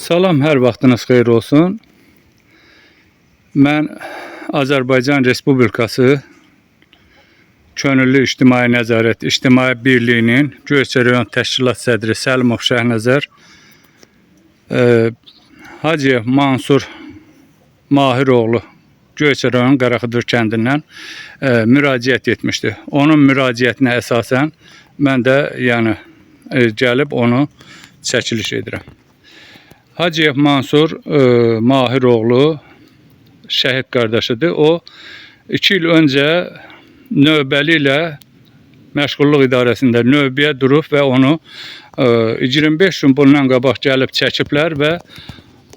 Salam, hər vaxtınız xeyir olsun. Mən Azərbaycan Respublikası Könüllü İctimai Nəzarət İctimai Birliyinin Göyçə rayon təşkilat sədri Səlimov Şəhnəzər Hacıyev Mansur Mahiroğlu Göyçə rayon Qaraxıdır kəndindən müraciət etmişdi. Onun müraciətinə əsasən mən də gəlib onu çəkiliş edirəm. Hacıyev Mansur Mahiroğlu şəhid qardaşıdır. O 2 il öncə növbəli ilə məşğulluq idarəsində növbəyə durub və onu 25 gün bundan qabaq gəlib çəkiblər və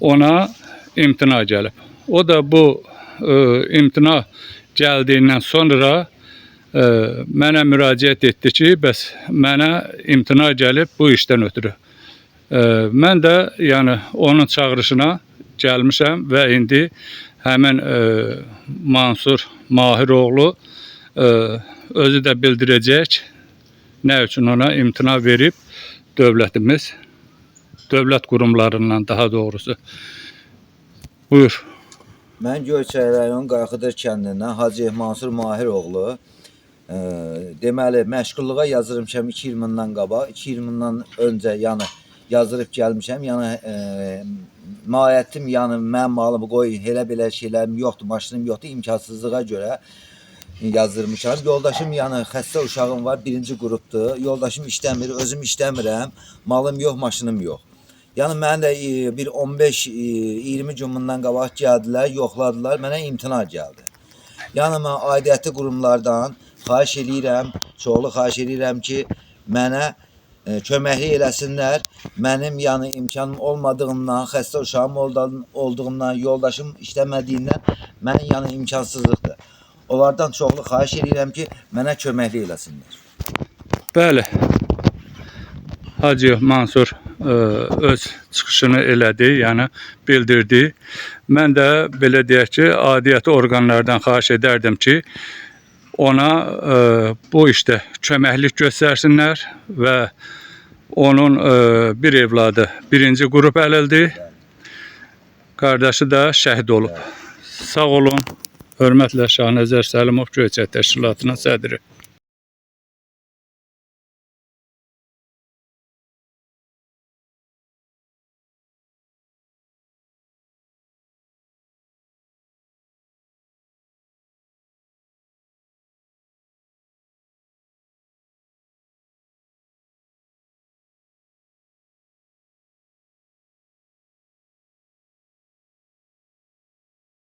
ona imtina gəlib. O da bu imtina gəldiyindən sonra mənə müraciət etdi ki, bəs mənə imtina gəlib bu işdən ötürü. Mən də onun çağırışına gəlmişəm və indi həmin Mansur Mahiroğlu özü də bildirəcək nə üçün ona imtina verib dövlətimiz, dövlət qurumlarından daha doğrusu. Buyur. Mən Göyçə rayon Qaraxıdır kəndindən Hacıyev Mansur Mahiroğlu. Deməli, məşğulluğa yazırmışam 2 il bundan qabaq. 2 il bundan öncə yazırıb gəlmişəm. Mahiyyətim, mənim malımı qoy, elə-belə şeylərim yoxdur, maşınım yoxdur, imkansızlığa görə yazdırmışam. Yoldaşım xəstə uşağım var, 1-ci qrupdur. Yoldaşım işləmir, özüm işləmirəm, malım yox, maşınım yox. Mən də bir 15-20 gün bundan qabaq gəldilər, yoxladılar, mənə imtina gəldi. Mən aidiyyəti qurumlardan xahiş edirəm, çoxlu xahiş edirəm ki, mənə köməklik eləsinlər. Mənim imkanım olmadığından, xəstə uşağım olduğundan, yoldaşım işləmədiyindən mənim imkansızlıqdır. Onlardan çoxlu xahiş edirəm ki, mənə köməklik eləsinlər. Bəli, Hacıyev Mansur öz çıxışını elədi, bildirdi. Mən də belə deyək ki, aidiyyəti orqanlardan xahiş edərdim ki, ona bu işdə köməklik göstərsinlər və onun bir evladı 1-ci qrup əlildir, qardaşı da şəhid olub. Sağ olun, hörmətlə Şəhnəzər Səlimov Göyçə təşkilatının sədri.